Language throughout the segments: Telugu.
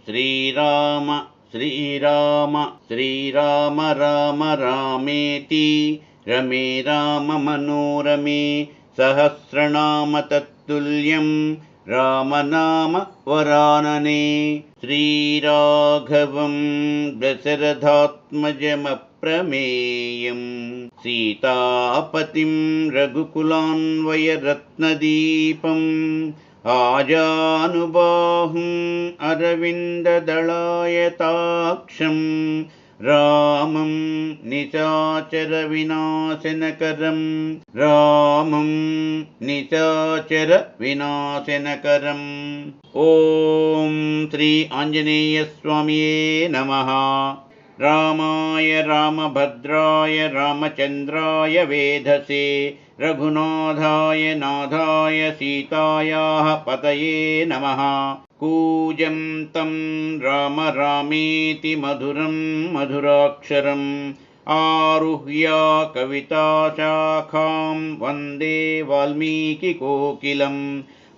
శ్రీరామ శ్రీరామ శ్రీరామ రామ రామేతి రమే రామ మనోరమే సహస్రనామ తత్తుల్యం రామనామ వరాననే. శ్రీరాఘవం దశరథాత్మజమప్రమేయం సీతాపతిం రఘుకులాన్వయరత్నదీపం ఆజానుబాహుం అరవిందదళాయతాక్షం రామం నిశాచర వినాశనకరం రామం నిశాచర వినాశనకరం. ఓం శ్రీ ఆంజనేయ స్వామియే నమః. రామాయ రామభద్రాయ రామచంద్రాయ వేధసే రఘునాథాయ నాథాయ సీతాయాః పతయే నమః. కూజంతం రామ రామేతి మధురం మధురాక్షరం ఆరుహ్య కవితాశాఖాం వందే వాల్మీకికోకిలం.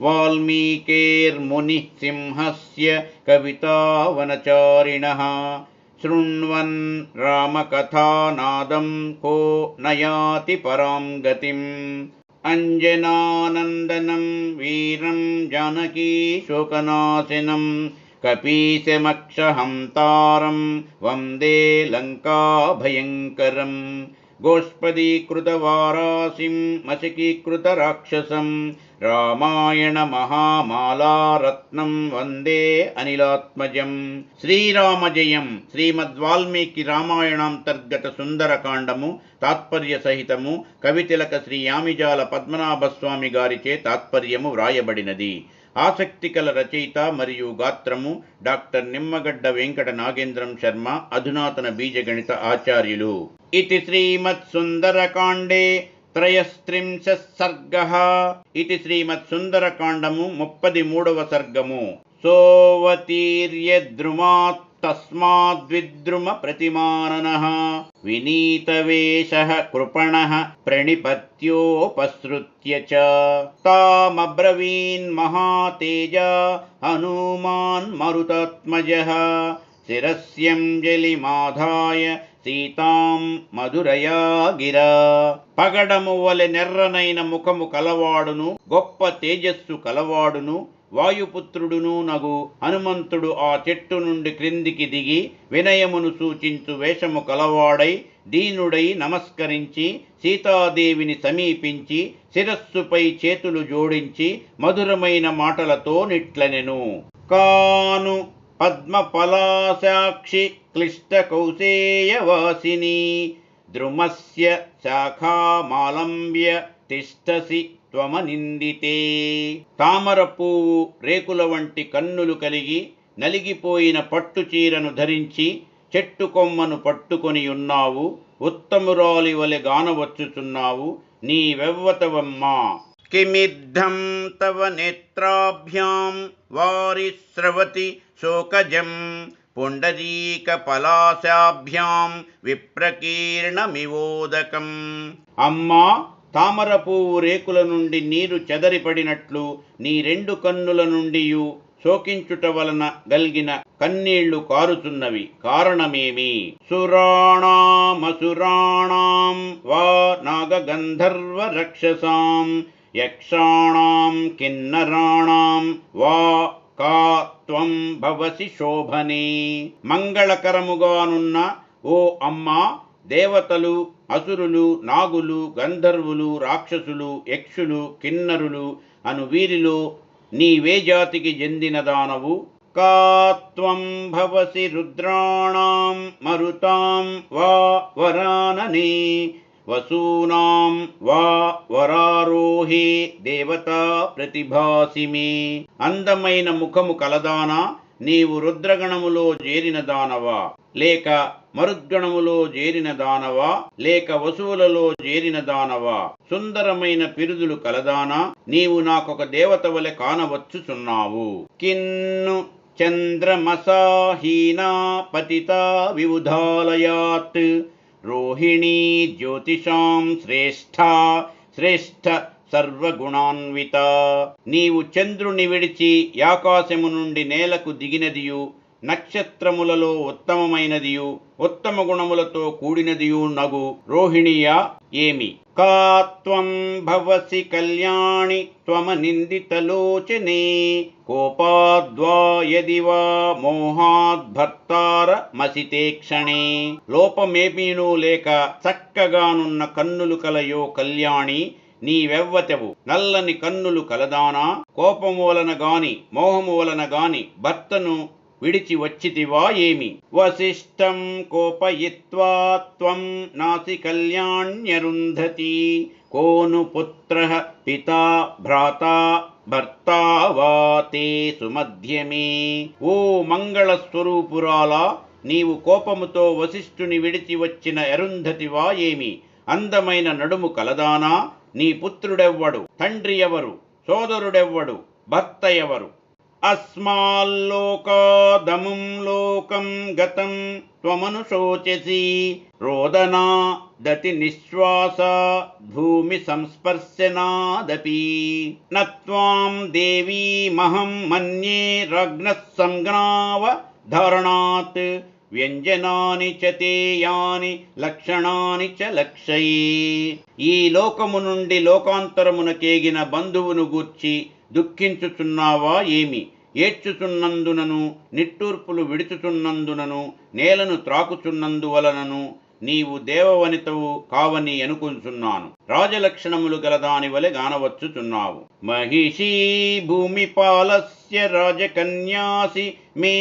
వాల్మీకేర్మునిః సింహస్య కవితావనచారిణః శృण्वन् రామకథానాదం కో నయాతి పరాం గతిం. అంజనానందనం వీరం జానకీ శోకనాశనం కపీశమక్షహంతారం వందే లంకాభయంకరం. గోష్పదీకృతవారాసిం మశకీకృతరాక్షసం రామాయణ మహామాలారత్నం వందే అనిలాత్మజం. శ్రీరామ జయం. శ్రీమద్వాల్మీకి రామాయణాంతర్గత సుందరకాండము తాత్పర్య సహితము కవితిలక శ్రీ యామిజాల పద్మనాభస్వామి గారిచే తాత్పర్యము వ్రాయబడినది. ఆసక్తికల రచయిత మరియు గాత్రము డాక్టర్ నిమ్మగడ్డ వెంకట నాగేంద్రం శర్మ, అధునాతన బీజగణిత ఆచార్యులు. ఇతి శ్రీమత్ సుందరకాండే త్రయస్త్రింశః సర్గః. ఇది శ్రీమత్ సుందరకాండము 33వ సర్గము. సోవతీర్యద్రుమాత్ తస్మాద్విద్రుమ ప్రతిమాననః వినీతవేషః కృపణః ప్రణిపత్యోపసృత్య చ తామబ్రవీన్ మహాతేజా హనుమాన్ మరుతాత్మజః శిరస్యంజలిమాధాయ సీతాం మధురయా గిరా. పగడము వలె నెర్రనైన ముఖము కలవాడును గొప్ప తేజస్సు కలవాడును వాయుపుత్రుడును నగు హనుమంతుడు ఆ చెట్టు నుండి క్రిందికి దిగి వినయమును సూచించు వేషము కలవాడై దీనుడై నమస్కరించి సీతాదేవిని సమీపించి శిరస్సుపై చేతులు జోడించి మధురమైన మాటలతో నిట్లనెను. కాను పద్మపలాసాక్షి క్లిష్ట కౌసేయవాసిని ద్రుమస్య శాఖామాలంబ్య తిష్టసి త్వమనిందితే. తామర పువ్వు రేకుల వంటి కన్నులు కలిగి నలిగిపోయిన పట్టు చీరను ధరించి చెట్టు కొమ్మను పట్టుకొని ఉన్నావు. ఉత్తమురాలి వలె గానవచ్చుచున్నావు. నీవెవ్వతవమ్మా. కిమిద్ధం తవ నేత్రాభ్యాం వారిస్రవతి శోకజం పుండరీక పలాశాభ్యాం విప్రకీర్ణమివోదకం. అమ్మా, తామర పువ్వు రేకుల నుండి నీరు చెదరిపడినట్లు నీ రెండు కన్నుల నుండి శోకించుట వలన గల్గిన కన్నీళ్లు కారుతున్నవి. కారణమేమి? సురాణామసురాణాం వా నాగగంధర్వ రక్షసాం యక్షాణాం కిన్నరాణాం వా కా త్వం భవసి శోభనే. మంగళకరముగానున్న ఓ అమ్మా, దేవతలు, అసురులు, నాగులు, గంధర్వులు, రాక్షసులు, యక్షులు, కిన్నరులు అను వీరిలో నీవే జాతికి చెందిన దానవు? కా త్వం భవసి రుద్రాణాం మరుతాం వా వరాననే వసూనాం వా వరారోహే దేవతా ప్రతిభాసి మే. అందమైన ముఖము కలదానా? నీవు రుద్రగణములో చేరిన దానవా, లేక మరుద్గణములో చేరిన దానవా, లేక వసువులలో చేరిన దానవా? సుందరమైన పిరుదులు కలదానా? నీవు నాకొక దేవత వలె కానవచ్చుచున్నావు. కిన్ను చంద్రమసాహీనా పతితా వివుధాలయాత్ రోహిణీ జ్యోతిషాం శ్రేష్ఠ శ్రేష్ఠ సర్వగుణాన్విత. నీవు చంద్రుని విడిచి ఆకాశము నుండి నేలకు దిగినదియు, నక్షత్రములలో ఉత్తమమైనదియు, ఉత్తమ గుణములతో కూడినదియు నగు రోహిణియా ఏమి? కా త్వం భవసి కళ్యాణి త్వమనిందితలోచనే, కోపాద్వా యది వా మోహాద్భర్తార మసితే క్షణే. లోపమేమీనూ లేక చక్కగానున్న కన్నులు కలయో కళ్యాణి, నీవెవ్వతెవు? నల్లని కన్నులు కలదానా? కోపము వలన గాని మోహము వలన గాని భర్తను విడిచి వచ్చితివా ఏమి? వసిష్ఠం కోపయిత్వా త్వం నాసి కళ్యాణ్యరుంధతి, కోను పుత్రః పితా భ్రాతా భర్తా వా తే సుమధ్యమే. ఓ మంగళ స్వరూపురాలా, నీవు కోపముతో వశిష్ఠుని విడిచి వచ్చిన అరుంధతివా ఏమి? అందమైన నడుము కలదానా? నీ పుత్రుడెవ్వడు? తండ్రి ఎవరు? సోదరుడెవ్వడు? భర్త ఎవరు? అస్మాల్లోకాదముం లోకం గతం త్వమనుశోచసి, రోదనా దతి నిశ్వాస భూమి సంస్పర్శనాదపి. నత్వాం దేవీమహం మన్యే రాజ్ఞః సంజ్ఞావ ధారణాత్, వ్యంజనాని చ తే యాని లక్షణాని చ లక్షయే. ఈ లోకము నుండి లోకాంతరమునకేగిన బంధువును గూర్చి దుఃఖించుచున్నావా ఏమి? ఏడ్చుచున్నందునను, నిట్టూర్పులు విడుచుచున్నందునను, నేలను త్రాకుచున్నందువలనను నీవు దేవవనితవు కావని అనుకుంటున్నాను. రాజలక్షణములు గలదాని వలె గానవచ్చుచున్నావు. మహిషీ భూమిపాలస్య రాజకన్యాసి మే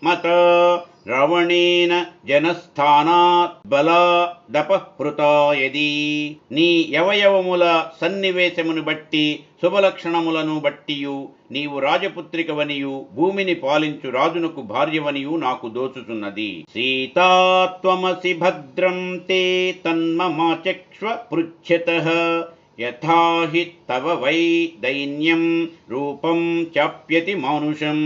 మత, రావణేన జనస్థానాత్ బలాదపహృతా యది. నీ యవయవముల సన్నివేశమును బట్టి శుభలక్షణములను బట్టియు నీవు రాజపుత్రికవనియు భూమిని పాలించు రాజునకు భార్యవనియు నాకు దోచుచున్నది. సీతా త్వమసి భద్రం తే తన్మమాచక్ష్వ పృచ్ఛతః, యథా హి తవ వై దైన్యం రూపం చాప్యతి మానుషం.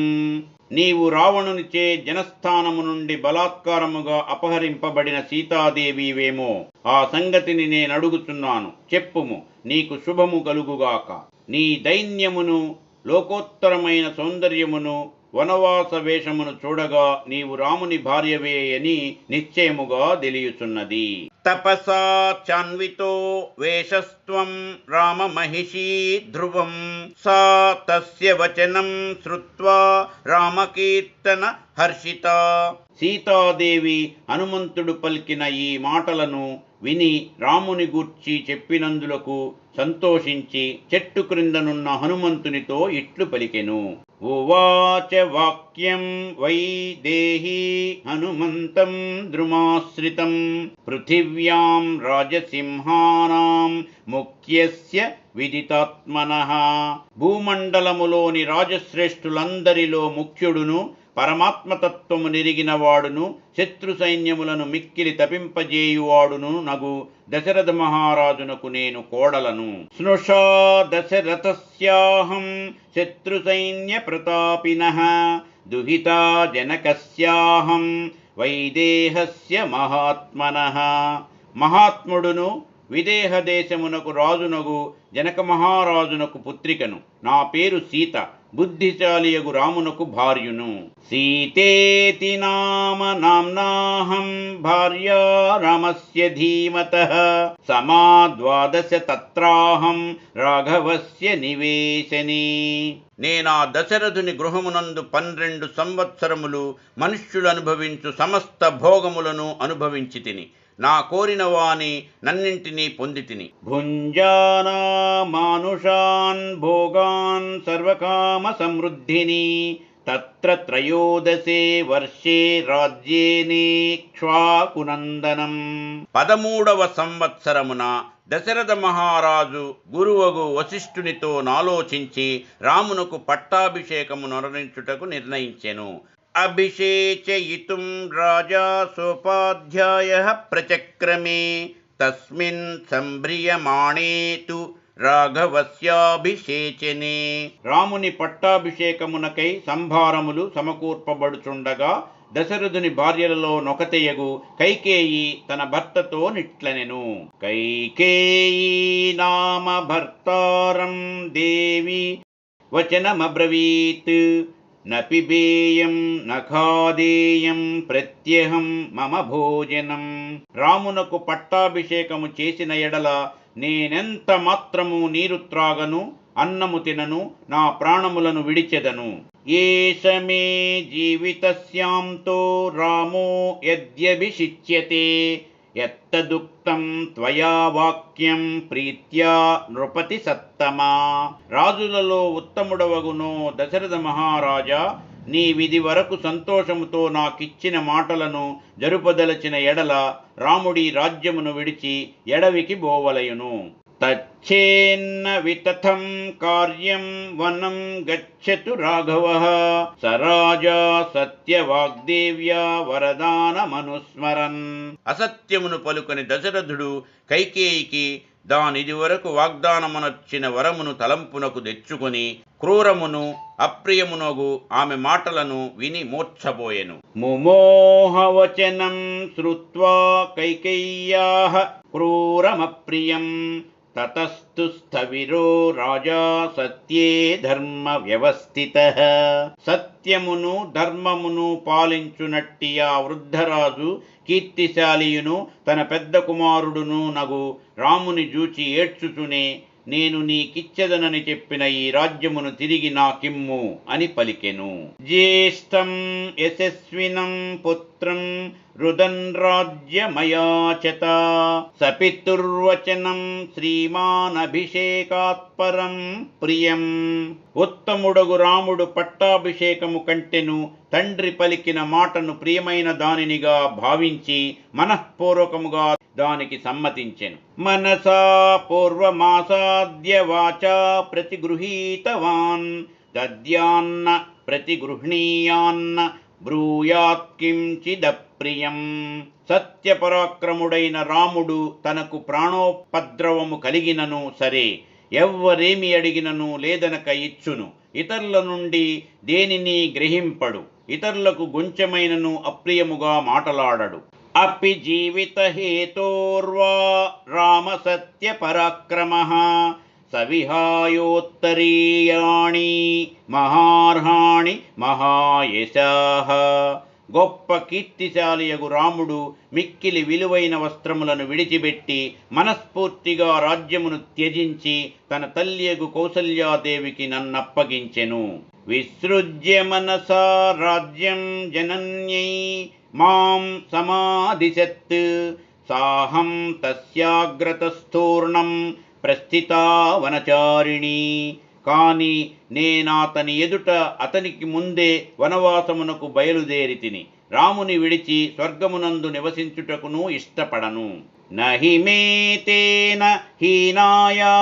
నీవు రావణునిచే జనస్థానము నుండి బలాత్కారముగా అపహరింపబడిన సీతాదేవివేమో, ఆ సంగతిని నేనడుగుచున్నాను, చెప్పుము, నీకు శుభము కలుగుగాక. నీ దైన్యమును, లోకోత్తరమైన సౌందర్యమును, వనవాస వేషమును చూడగా నీవు రాముని భార్యవే అని నిశ్చయముగా తెలియుచున్నది. తపసా చాన్వితో వేషస్త్వం రామ మహిషీ ధ్రువం, సా తస్య వచనం శ్రుత్వా రామకీర్తన హర్షిత. సీతాదేవి హనుమంతుడు పలికిన ఈ మాటలను విని రాముని గూర్చి చెప్పినందులకు సంతోషించి చెట్టు క్రిందనున్న హనుమంతునితో ఇట్లు పలికెను. ఉవాచ వాక్యం వై దేహీ హనుమంతం ద్రుమాశ్రితం, పృథివ్యాం రాజసింహానాం ముఖ్యస్య విదితాత్మనః. భూమండలములోని రాజశ్రేష్ఠులందరిలో ముఖ్యుడును, పరమాత్మతత్వము నిరిగినవాడును, శత్రు సైన్యములను మిక్కిలి తపింపజేయువాడును నగు దశరథ మహారాజునకు నేను కోడలను. స్నుషా దశరథస్యాహం శత్రు సైన్య ప్రతాపినః, దుహితా జనకస్యాహం వైదేహస్య మహాత్మనః. మహాత్ముడును, విదేహ దేశమునకు రాజునగు జనక మహారాజునకు పుత్రికను. నా పేరు సీత, బుద్ధిశాలియగు రామునకు భార్యును. సీతేతి నామ నామ్నాహం భార్యా రామస్య ధీమతః, సమా 12 తత్రాహం రాఘవస్య నివేశనే. నేనా దశరథుని గృహమునందు 12 సంవత్సరములు మనుష్యులు అనుభవించు సమస్త భోగములను అనుభవించి తిని, నా కోరిన వాని నన్నింటినీ పొందితిని. భుంజానా మానుషాన్ భోగాన్ సర్వకామ సమృద్ధిని, తత్ర 13 వర్షే రాజ్యేనేక్ష్వాకునందనం. 13వ సంవత్సరమున దశరథ మహారాజు గురువగు వశిష్ఠునితో నాలోచించి రామునకు పట్టాభిషేకము నొరరించుటకు నిర్ణయించెను. అభిషేచయితుం రాజా సోపాధ్యాయః ప్రచక్రమే, తస్మిన్ సంభ్రియమాణే తు రాఘవస్యాభిషేచనే. రాముని పట్టాభిషేకమునకై సంభారములు సమకూర్పబడుచుండగా దశరథుని భార్యలలో నొకతెయగు కైకేయి తన భర్తతో నిట్లనెను. కైకేయీ నామ భర్తారం దేవి వచనమబ్రవీత్ నపిబేయం నఖాదేయం ప్రత్యహం మమ భోజనం. రామునకు పట్టాభిషేకము చేసిన ఎడల నేనెంత మాత్రము నీరు త్రాగను, అన్నము తినను, నా ప్రాణములను విడిచెదను. ఏష మే జీవితస్యాంతో రామో యద్యభిషిచ్యతే ఎత్తదుక్తం త్వయా వాక్యం ప్రీత్యా నృపతి సత్తమా. రాజులలో ఉత్తముడవగునో దశరథ మహారాజా, నీ విధి వరకు సంతోషముతో నాకిచ్చిన మాటలను జరుపదలచిన ఎడల రాముడి రాజ్యమును విడిచి ఎడవికి బోవలయును. తచ్చేన్న వితథం కార్యం వనం గచ్చతు రాఘవః సరాజా సత్యవాగ్దేవ్యా వరదానమనుస్మరన్. అసత్యమును పలుకొని దశరథుడు కైకేయికి దానిది వరకు వాగ్దానమునొచ్చిన వరమును తలంపునకు తెచ్చుకొని క్రూరమును అప్రియమునగు ఆమె మాటలను విని మూర్ఛబోయెను. ముమోహవచనం శ్రుత్వా కైకేయ్యాః క్రూరమప్రియం తతస్తు స్థవిరో రాజా సత్యే ధర్మ వ్యవస్థితః. సత్యమును ధర్మమును పాలించునట్టి ఆ వృద్ధరాజు కీర్తిశాలియును తన పెద్ద కుమారుడును నగు రాముని జూచి ఏడ్చుచునే, నేను నీకిచ్చెదనని చెప్పిన ఈ రాజ్యమును తిరిగి నాకిమ్ము అని పలికెను. జ్యేష్ఠం యశస్వినం పుత్రం రుదన్ రాజ్యమయాచత సపితుర్వచనం శ్రీమానభిషేకాత్పరం ప్రియం. ఉత్తముడగు రాముడు పట్టాభిషేకము కంటెను తండ్రి పలికిన మాటను ప్రియమైన దానినిగా భావించి మనఃపూర్వకముగా దానికి సమ్మతించెను. మనసా పూర్వమాసాద్య వాచా ప్రతిగృహీతవాన్ దద్యాన్న ప్రతిగృహ్ణీయాన్న బ్రూయాత్ కించిదప్రియం. సత్యపరాక్రముడైన రాముడు తనకు ప్రాణోపద్రవము కలిగినను సరే, ఎవ్వరేమి అడిగినను లేదనక ఇచ్చును. ఇతరుల నుండి దేనిని గ్రహింపడు, ఇతరులకు గొంచెమైనను అప్రియముగా మాటలాడడు. అపి జీవిత హేతోర్వా రామ సత్య పరాక్రమః సవిహాయోత్తరీయాణి మహార్హాణి మహాయశాః. గొప్ప కీర్తిశాలియగు రాముడు మిక్కిలి విలువైన వస్త్రములను విడిచిపెట్టి మనస్ఫూర్తిగా రాజ్యమును త్యజించి తన తల్లియగు కౌసల్యాదేవికి నన్నప్పగించెను. విసృజ్య మనసా రాజ్యం జనన్యై మాం సమాదిశత్ సాహం తస్యాగ్రతస్థూర్ణం ప్రస్థితా వనచారిణి. కాని నేనాతని ఎదుట అతనికి ముందే వనవాసమునకు బయలుదేరితిని. రాముని విడిచి స్వర్గమునందు నివసించుటకును ఇష్టపడను. నహి మే తేన హీనాయా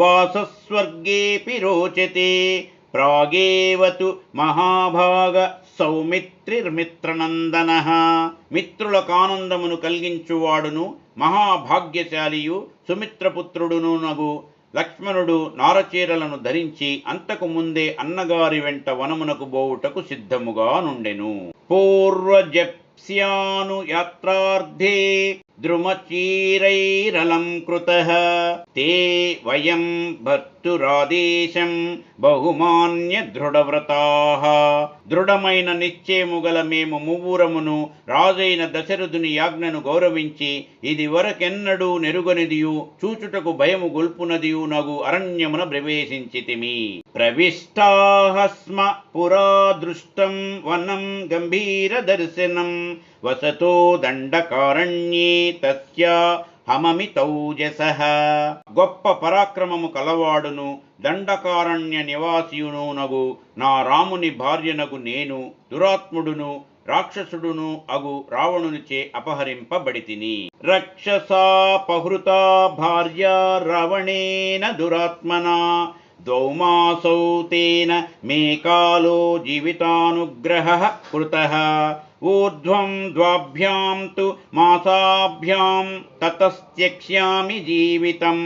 వాసస్వర్గేపి రోచతే ప్రాగేవతు మహాభాగ సౌమిత్రిర్మిత్రనందనః. మిత్రులకు ఆనందమును కలిగించువాడును మహాభాగ్యశాలియు సుమిత్రపుత్రుడును నగు లక్ష్మణుడు నారచీరలను ధరించి అంతకు ముందే అన్నగారి వెంట వనమునకు బోవుటకు సిద్ధముగా నుండెను. పూర్వజప్స్యాను యాత్రార్థే ద్రుమచీరైరలంకృతః తే వయం భర్తురాదేశం బహుమాన్య దృఢవ్రతాః. దృఢమైన నిశ్చయముగల మేము మువ్వురమును రాజైన దశరథుని యాజ్ఞను గౌరవించి ఇది వరకెన్నడూ నెరుగనిదియు చూచుటకు భయము గొల్పునదియు నగు అరణ్యమున ప్రవేశించితిమి. ప్రవిష్టాః స్మ పురా దృష్టం వనం గంభీర దర్శనం వసతో దండకారణ్యే తస్యా హమమితౌజసః. గొప్ప పరాక్రమము కలవాడును దండకారణ్య నివాసియును నగు నా రాముని భార్యనగు నేను దురాత్ముడును రాక్షసుడును అగు రావణునిచే అపహరింపబడితిని. రక్షసాపహృతా భార్య రావణేన దురాత్మనా ద్వౌమాసౌ తేన మే కాలో జీవితానుగ్రహః కృతః. ఊర్ధ్వం ద్వాభ్యాం తు మాసాభ్యాం తతస్త్యక్ష్యామి జీవితం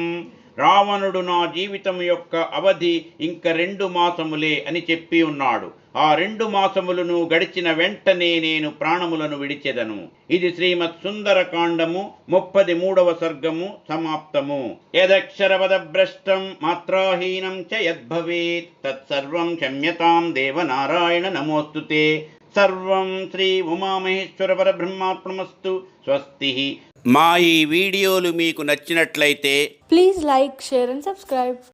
రావణుడు నా జీవితం యొక్క అవధి ఇంక 2 మాసములే అని చెప్పి ఉన్నాడు. ఆ 2 మాసములను గడిచిన వెంటనే నేను ప్రాణములను విడిచెదను. ఇది శ్రీమత్ సుందరకాండము 33వ సర్గము సమాప్తము. యదక్షరపదభ్రష్టం మాత్రాహీనం చ యద్భవేత్ తత్సర్వం క్షమ్యతాం దేవనారాయణ నమోస్తుతే. సర్వం శ్రీ ఉమామహేశ్వర పరబ్రహ్మార్పణమస్తు. స్వస్తి. మా ఈ వీడియోలు మీకు నచ్చినట్లయితే please like, share and subscribe.